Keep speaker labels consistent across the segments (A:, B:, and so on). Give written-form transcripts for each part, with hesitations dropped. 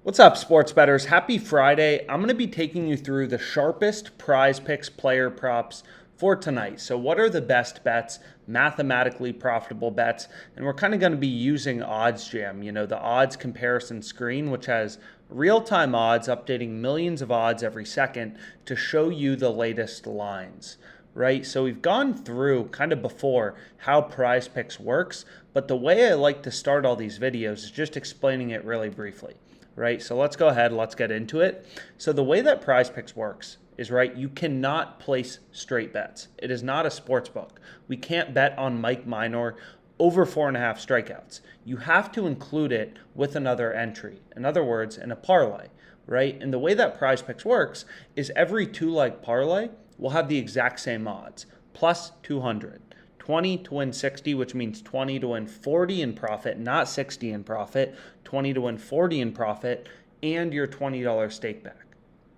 A: What's up, sports bettors? Happy Friday. I'm going to be taking you through the sharpest prize picks player props for tonight. So what are the best bets, mathematically profitable bets? And we're kind of going to be using OddsJam, the odds comparison screen, which has real-time odds updating millions of odds every second to show you the latest lines. Right? So we've gone through kind of before how PrizePicks works, but the way I like to start all these videos is just explaining it really briefly. Right? So let's go ahead, let's get into it. So the way that PrizePicks works is, right, you cannot place straight bets. It is not a sports book. We can't bet on Mike Minor over 4.5 strikeouts. You have to include it with another entry. In other words, in a parlay, right? And the way that PrizePicks works is every two-leg parlay will have the exact same odds, plus 200. 20 to win 60, which means 20 to win 40 in profit, not 60 in profit, 20 to win 40 in profit, and your $20 stake back.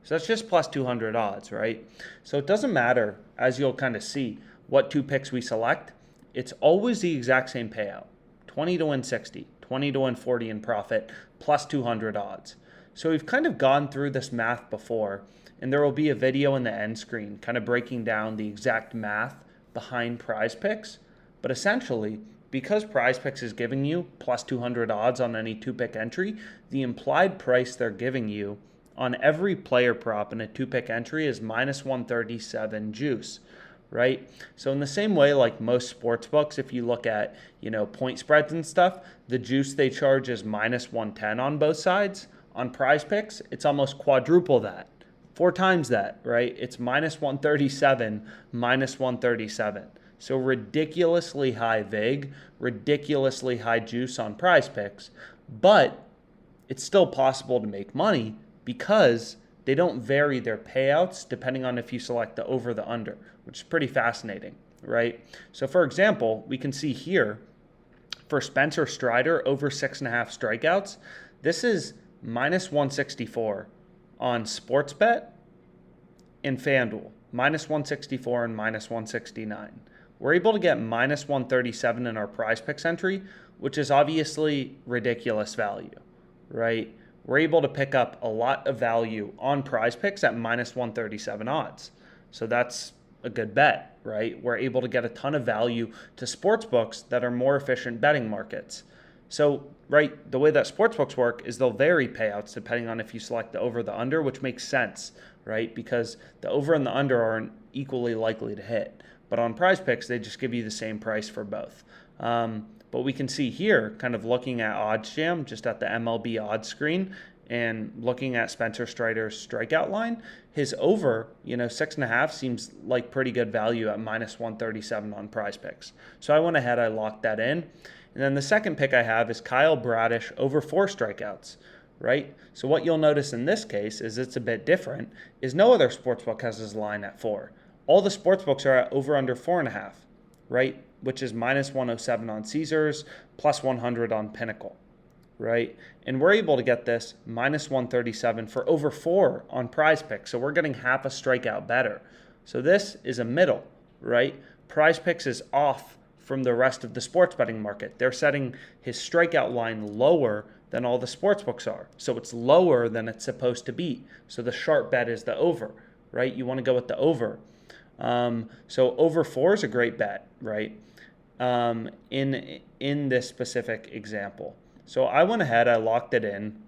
A: So that's just plus 200 odds, right? So it doesn't matter, as you'll kind of see, what two picks we select. It's always the exact same payout. 20 to win 60, 20 to win 40 in profit, plus 200 odds. So we've kind of gone through this math before, and there will be a video in the end screen kind of breaking down the exact math behind PrizePicks. But essentially, because PrizePicks is giving you plus 200 odds on any two-pick entry, the implied price they're giving you on every player prop in a two-pick entry is minus 137 juice, right? So in the same way, like most sports books, if you look at, point spreads and stuff, the juice they charge is minus 110 on both sides. On PrizePicks, it's almost quadruple that. 4 times that, right? It's minus 137, minus 137. So ridiculously high vig, ridiculously high juice on PrizePicks, but it's still possible to make money because they don't vary their payouts depending on if you select the over or the under, which is pretty fascinating, right? So for example, we can see here for Spencer Strider over 6.5 strikeouts, this is minus 164 on Sportsbet and FanDuel, minus 164 and minus 169. We're able to get minus 137 in our PrizePicks entry, which is obviously ridiculous value, right? We're able to pick up a lot of value on PrizePicks at minus 137 odds. So that's a good bet, right? We're able to get a ton of value to sportsbooks that are more efficient betting markets. So, right, the way that sportsbooks work is they'll vary payouts depending on if you select the over or the under, which makes sense, right? Because the over and the under aren't equally likely to hit. But on PrizePicks, they just give you the same price for both. But we can see here, kind of looking at OddsJam, just at the MLB odds screen, and looking at Spencer Strider's strikeout line, his over, 6.5 seems like pretty good value at minus 137 on PrizePicks. So I went ahead, I locked that in. And then the second pick I have is Kyle Bradish over 4 strikeouts, right? So what you'll notice in this case is it's a bit different, is no other sportsbook has his line at 4. All the sportsbooks are at over under 4.5, right? Which is minus 107 on Caesars, plus 100 on Pinnacle, right? And we're able to get this minus 137 for over 4 on PrizePicks. So we're getting half a strikeout better. So this is a middle, right? PrizePicks is off from the rest of the sports betting market. They're setting his strikeout line lower than all the sports books are. So it's lower than it's supposed to be. So the sharp bet is the over, right? You want to go with the over. So over 4 is a great bet, right? In this specific example. So I went ahead, I locked it in.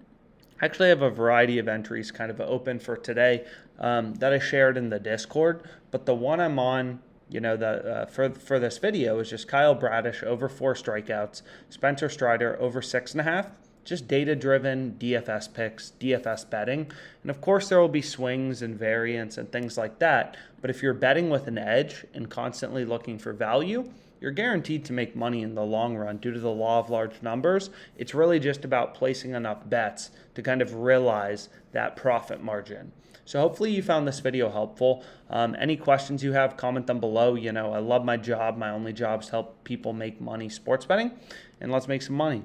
A: Actually, I have a variety of entries kind of open for today that I shared in the Discord, but the one I'm on, for this video is just Kyle Bradish over 4 strikeouts, Spencer Strider over 6.5, just data-driven DFS picks, DFS betting. And of course, there will be swings and variance and things like that. But if you're betting with an edge and constantly looking for value, you're guaranteed to make money in the long run due to the law of large numbers. It's really just about placing enough bets to kind of realize that profit margin. So hopefully you found this video helpful. Any questions you have, comment them below. I love my job. My only job is to help people make money sports betting. And let's make some money.